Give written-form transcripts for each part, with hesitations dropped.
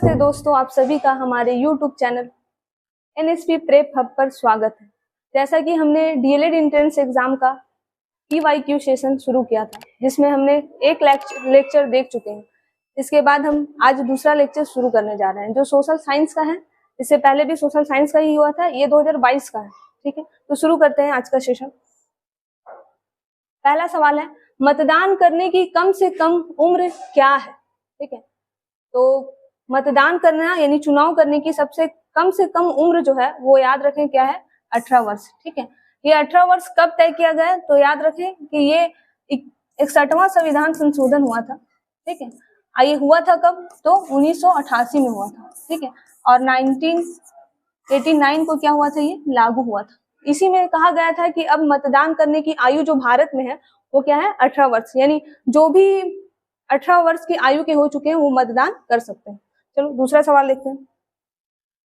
नमस्ते दोस्तों, आप सभी का हमारे YouTube channel NSP prep hub पर स्वागत है। जैसा कि हमने DLED एंट्रेंस एग्जाम का PYQ सेशन शुरू किया था, जिसमें हमने एक लेक्चर देख चुके हैं। इसके बाद हम आज दूसरा लेक्चर शुरू करने जा रहे हैं, जो सोशल साइंस का है। इससे पहले भी सोशल साइंस का ही हुआ था, ये 2022 का है। ठीक है, तो शुरू करते हैं आज का सेशन। पहला सवाल है, मतदान करने की कम से कम उम्र क्या है? ठीक है, तो मतदान करना यानी चुनाव करने की सबसे कम से कम उम्र जो है वो याद रखें क्या है? 18 वर्ष। ठीक है, ये 18 वर्ष कब तय किया गया है? तो याद रखें कि ये 61वां संविधान संशोधन हुआ था। ठीक है, ये हुआ था कब? तो 1988 में हुआ था। ठीक है, और 1989 को क्या हुआ था? ये लागू हुआ था। इसी में कहा गया था कि अब मतदान करने की आयु जो भारत में है वो क्या है? 18 वर्ष, यानी जो भी 18 वर्ष की आयु के हो चुके हैं वो मतदान कर सकते हैं। चलो दूसरा सवाल देखते हैं।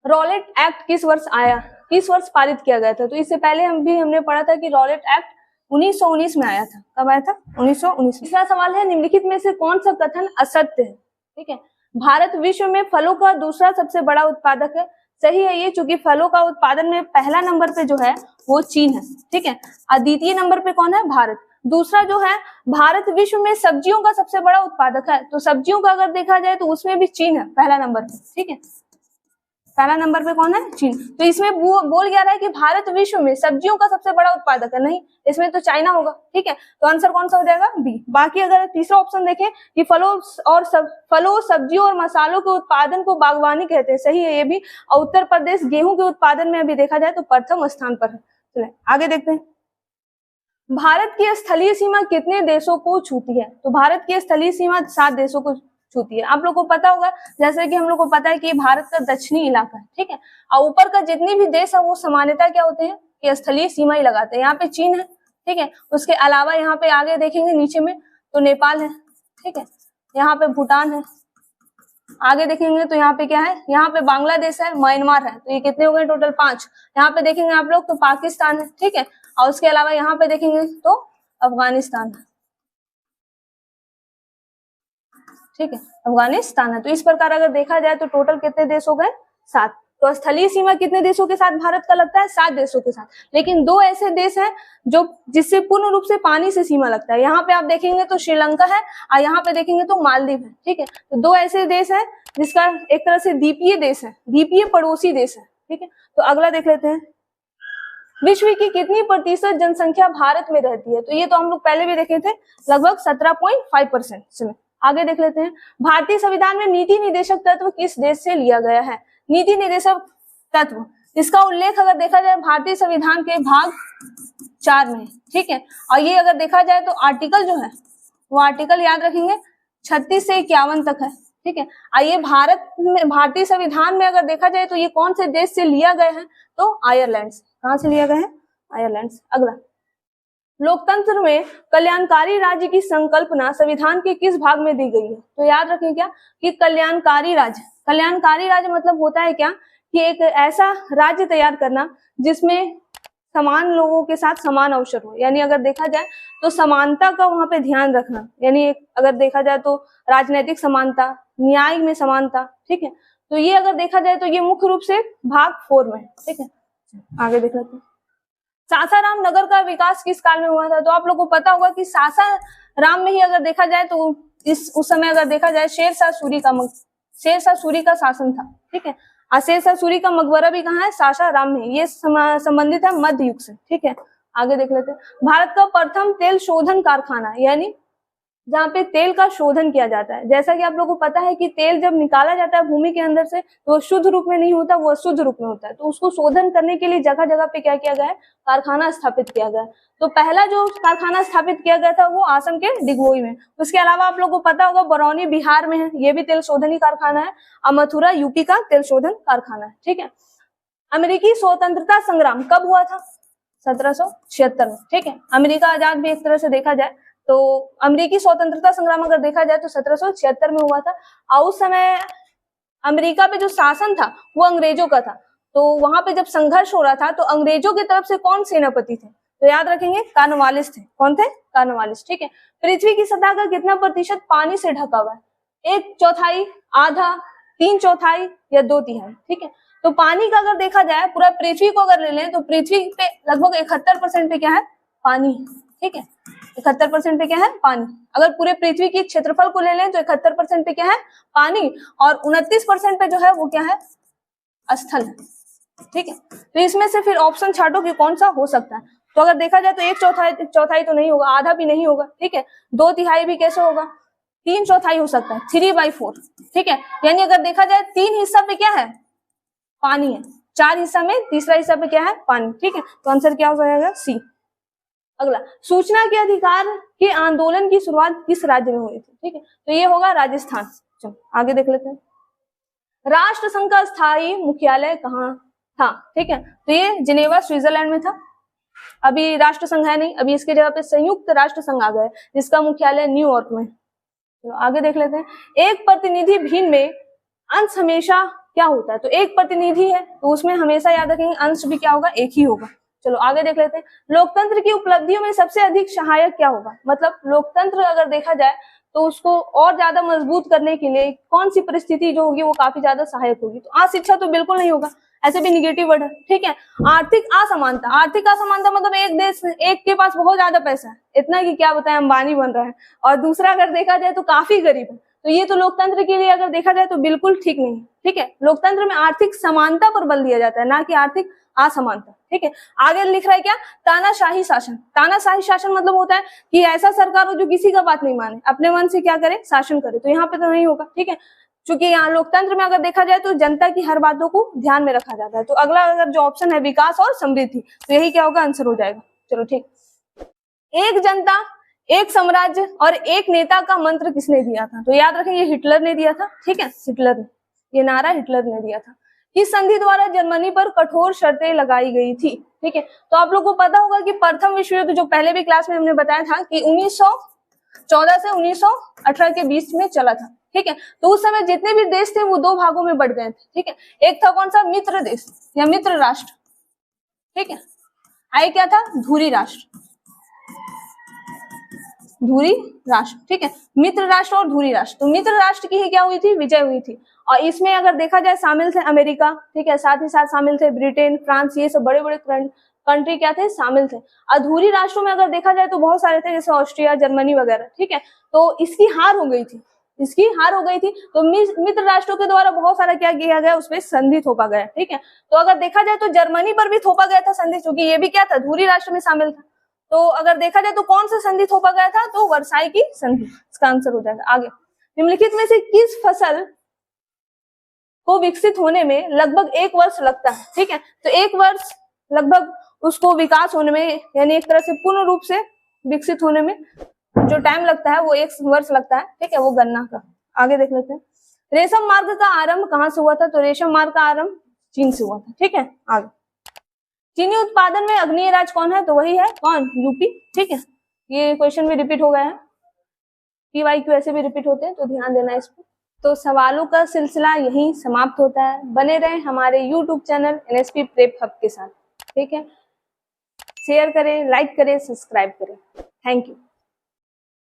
रॉलेट एक्ट किस वर्ष आया, किस वर्ष पारित किया गया था? तो इससे पहले हमने पढ़ा था कि रॉलेट एक्ट 1919 में आया था। कब आया था? 1919। तीसरा सवाल है, निम्नलिखित में से कौन सा कथन असत्य है? ठीक है, भारत विश्व में फलों का दूसरा सबसे बड़ा उत्पादक है। सही है ये, चूंकि फलों का उत्पादन में पहला नंबर पे जो है वो चीन है। ठीक है, और द्वितीय नंबर पे कौन है? भारत। दूसरा जो है, भारत विश्व में सब्जियों का सबसे बड़ा उत्पादक है। तो सब्जियों का अगर देखा जाए तो उसमें भी चीन है पहला नंबर पे। ठीक है, पहला नंबर पे कौन है? चीन। तो इसमें वो बोल गया रहा है कि भारत विश्व में सब्जियों का सबसे बड़ा उत्पादक है, नहीं, इसमें तो चाइना होगा। ठीक है, तो आंसर कौन सा हो जाएगा? बी। बाकी अगर तीसरा ऑप्शन देखें कि फलों, सब्जियों और मसालों के उत्पादन को बागवानी कहते हैं, सही है ये भी। और उत्तर प्रदेश गेहूं के उत्पादन में अभी देखा जाए तो प्रथम स्थान पर है। चलिए आगे देखते हैं। भारत की स्थलीय सीमा कितने देशों को छूती है? तो भारत की स्थलीय सीमा 7 देशों को छूती है। आप लोग को पता होगा, जैसे कि हम लोग को पता है कि भारत का दक्षिणी इलाका है। ठीक है, और ऊपर का जितनी भी देश है वो सामान्यतः क्या होते हैं कि स्थलीय सीमा ही लगाते हैं। यहाँ पे चीन है। ठीक है, उसके अलावा यहाँ पे आगे देखेंगे नीचे में तो नेपाल है। ठीक है, यहाँ पे भूटान है। आगे देखेंगे तो यहाँ पे क्या है? यहाँ पे बांग्लादेश है, म्यांमार है। तो ये कितने हो गए? टोटल 5। यहाँ पे देखेंगे आप लोग तो पाकिस्तान है। ठीक है, और उसके अलावा यहाँ पे देखेंगे तो अफगानिस्तान है। ठीक है, अफगानिस्तान है। तो इस प्रकार अगर देखा जाए तो टोटल कितने देश हो गए? 7। तो स्थलीय सीमा कितने देशों के साथ भारत का लगता है? 7 देशों के साथ। लेकिन 2 ऐसे देश हैं जो जिससे पूर्ण रूप से पानी से सीमा लगता है। यहाँ पे आप देखेंगे तो श्रीलंका है और यहाँ पे देखेंगे तो मालदीव है। ठीक है, तो 2 ऐसे देश हैं जिसका एक तरह से द्वीपीय देश है, द्वीपीय पड़ोसी देश है। ठीक है, तो अगला देख लेते हैं। विश्व की कितनी प्रतिशत जनसंख्या भारत में रहती है? तो ये तो हम लोग पहले भी देखे थे, लगभग 17.5%। चलिए आगे देख लेते हैं। भारतीय संविधान में नीति निर्देशक तत्व किस देश से लिया गया है? नीति निर्देशक तत्व, इसका उल्लेख अगर देखा जाए भारतीय संविधान के भाग 4 में। ठीक है, और ये अगर देखा जाए तो आर्टिकल जो है वो आर्टिकल याद रखेंगे 36 से 51 तक है। ठीक है, आइए भारतीय संविधान में अगर देखा जाए तो ये कौन से देश से लिया गया है? तो आयरलैंड से। कहां से लिया गया है? आयरलैंड से। अगला, लोकतंत्र में कल्याणकारी राज्य की संकल्पना संविधान के किस भाग में दी गई है? तो याद रखें क्या कि कल्याणकारी राज्य मतलब होता है क्या कि एक ऐसा राज्य तैयार करना जिसमें समान लोगों के साथ समान अवसर हो। यानी अगर देखा जाए तो समानता का वहां पे ध्यान रखना, यानी अगर देखा जाए तो राजनीतिक समानता, न्याय में समानता। ठीक है, तो ये अगर देखा जाए तो ये मुख्य रूप से भाग 4 में है। ठीक है, आगे देख लेते हैं। सासाराम नगर का विकास किस काल में हुआ था? तो आप लोगों को पता होगा कि सासाराम में ही अगर देखा जाए तो उस समय अगर देखा जाए शेरशाह सूरी का शासन था। ठीक है, और शेरशाह सूरी का मकबरा भी कहाँ है? सासाराम में। ये संबंधित है मध्य युग से। ठीक है, आगे देख लेते हैं। भारत का प्रथम तेल शोधन कारखाना, यानी जहाँ पे तेल का शोधन किया जाता है। जैसा कि आप लोगों को पता है कि तेल जब निकाला जाता है भूमि के अंदर से तो वो शुद्ध रूप में नहीं होता, वो अशुद्ध रूप में होता है। तो उसको शोधन करने के लिए जगह जगह पे क्या किया गया है? कारखाना स्थापित किया गया है। तो पहला जो कारखाना स्थापित किया गया था वो आसम के डिगबोई में। उसके अलावा आप लोगों को पता होगा बरौनी बिहार में है, ये भी तेल शोधन कारखाना है। और मथुरा यूपी का तेल शोधन कारखाना है। ठीक है, अमेरिकी स्वतंत्रता संग्राम कब हुआ था? 1776 में। ठीक है, अमेरिका आजाद भी एक तरह से देखा जाए तो अमेरिकी स्वतंत्रता संग्राम अगर देखा जाए तो 1776 में हुआ था। और उस समय अमेरिका पे जो शासन था वो अंग्रेजों का था। तो वहां पे जब संघर्ष हो रहा था तो अंग्रेजों की तरफ से कौन सेनापति थे? तो याद रखेंगे कॉर्नवालिस थे। कौन थे? कॉर्नवालिस। ठीक है, पृथ्वी की सतह का कितना प्रतिशत पानी से ढका हुआ है? 1/4, आधा, 3/4 या 2/3, ठीक है। तो पानी का अगर देखा जाए, पूरा पृथ्वी को अगर ले लें तो पृथ्वी पे लगभग 71% पे क्या है, पानी है, ठीक है। 71% पे क्या है, पानी। अगर पूरे पृथ्वी की क्षेत्रफल को ले लें तो 71% पे क्या है, पानी, और 29% पे जो है वो क्या है, स्थल है, ठीक है। तो इसमें से फिर ऑप्शन छाटो कि कौन सा हो सकता है। तो अगर देखा जाए तो 1/4 तो नहीं होगा, आधा भी नहीं होगा, ठीक है। 2/3 भी कैसे होगा, 3/4 हो सकता है, 3/4, ठीक है। यानी अगर देखा जाए 3 हिस्सा पे क्या है, पानी है, 4 हिस्सा में तीसरा हिस्सा पे क्या है, पानी, ठीक है। तो आंसर क्या हो जाएगा, सी। अगला, सूचना के अधिकार के आंदोलन की शुरुआत किस राज्य में हुई थी, ठीक है। तो ये होगा राजस्थान। चलो आगे देख लेते हैं। राष्ट्र संघ का स्थायी मुख्यालय कहाँ था, ठीक है। तो ये जिनेवा स्विट्जरलैंड में था। अभी राष्ट्र संघ है नहीं, अभी इसकी जगह पे संयुक्त राष्ट्र संघ आ गया, जिसका मुख्यालय न्यूयॉर्क में। तो आगे देख लेते हैं। एक प्रतिनिधि भिन्न में अंश हमेशा क्या होता है, तो एक प्रतिनिधि है तो उसमें हमेशा याद रखेंगे अंश भी क्या होगा, एक ही होगा। चलो आगे देख लेते हैं। लोकतंत्र की उपलब्धियों में सबसे अधिक सहायक क्या होगा, मतलब लोकतंत्र अगर देखा जाए तो उसको और ज्यादा मजबूत करने के लिए कौन सी परिस्थिति जो होगी वो काफी ज्यादा सहायक होगी। तो अशिक्षा तो बिल्कुल नहीं होगा, ऐसे भी निगेटिव वर्ड है, ठीक है। आर्थिक असमानता, आर्थिक असमानता मतलब एक देश, एक के पास बहुत ज्यादा पैसा है, इतना कि क्या बताएं अंबानी बन रहा है, और दूसरा अगर देखा जाए तो काफी गरीब है। तो ये तो लोकतंत्र के लिए अगर देखा जाए तो बिल्कुल ठीक नहीं है, ठीक है। लोकतंत्र में आर्थिक समानता पर बल दिया जाता है, ना कि आर्थिक असमानता, ठीक है। आगे लिख रहा है क्या, तानाशाही शासन। तानाशाही शासन मतलब होता है कि ऐसा सरकार हो जो किसी का बात नहीं माने, अपने मन से क्या करे, शासन करे। तो यहाँ पे तो नहीं होगा, ठीक है। क्योंकि यहाँ लोकतंत्र में अगर देखा जाए तो जनता की हर बातों को ध्यान में रखा जाता है। तो अगला अगर जो ऑप्शन है विकास और समृद्धि, तो यही क्या होगा, आंसर हो जाएगा। चलो ठीक। एक जनता, एक साम्राज्य और एक नेता का मंत्र किसने दिया था, तो याद रखें ये हिटलर ने दिया था, ठीक है। हिटलर ने, ये नारा हिटलर ने दिया था। किस संधि द्वारा जर्मनी पर कठोर शर्तें लगाई गई थी, ठीक है। तो आप लोग को पता होगा कि प्रथम विश्व युद्ध जो पहले भी क्लास में हमने बताया था कि 1914 से 1918 के बीच में चला था, ठीक है। तो उस समय जितने भी देश थे वो 2 भागों में बढ़ गए थे, ठीक है। एक था कौन सा, मित्र देश या मित्र राष्ट्र, ठीक है। आई क्या था, धुरी राष्ट्र, धुरी राष्ट्र, ठीक है। मित्र राष्ट्र और धुरी राष्ट्र। तो मित्र राष्ट्र की ही क्या हुई थी, विजय हुई थी। और इसमें अगर देखा जाए शामिल थे अमेरिका, ठीक है, साथ ही साथ शामिल थे ब्रिटेन, फ्रांस, ये सब बड़े बड़े कंट्री क्या थे, शामिल थे। अधूरी राष्ट्रों में अगर देखा जाए तो बहुत सारे थे, जैसे ऑस्ट्रिया, जर्मनी वगैरह, ठीक है। तो इसकी हार हो गई थी, इसकी हार हो गई थी। तो मित्र राष्ट्रों के द्वारा बहुत सारा क्या किया गया, उसमें संधि थोपा गया, ठीक है। तो अगर देखा जाए तो जर्मनी पर भी थोपा गया था संधि, क्योंकि ये भी क्या था, धुरी राष्ट्र में शामिल था। तो अगर देखा जाए तो कौन सा संधि थोपा गया था, तो वर्साई की संधि, इसका आंसर हो जाएगा। आगे, निम्नलिखित में से किस फसल को विकसित होने में लगभग 1 वर्ष लगता है, ठीक है। तो 1 वर्ष लगभग उसको विकास होने में, यानी एक तरह से पूर्ण रूप से विकसित होने में जो टाइम लगता है वो 1 वर्ष लगता है, ठीक है, वो गन्ना का। आगे देख लेते हैं। रेशम मार्ग का आरंभ कहाँ से हुआ था, तो रेशम मार्ग का आरंभ चीन से हुआ था, ठीक है। आगे, चीनी उत्पादन में अग्रणी राज्य कौन है, तो वही है कौन, यूपी, ठीक है। ये क्वेश्चन भी रिपीट हो गया है, PYQ ऐसे भी रिपीट होते हैं, तो ध्यान देना इस पर। तो सवालों का सिलसिला यहीं समाप्त होता है। बने रहें हमारे YouTube channel NSP prep hub के साथ, ठीक है। शेयर करें, लाइक करें, सब्सक्राइब करें। Thank you.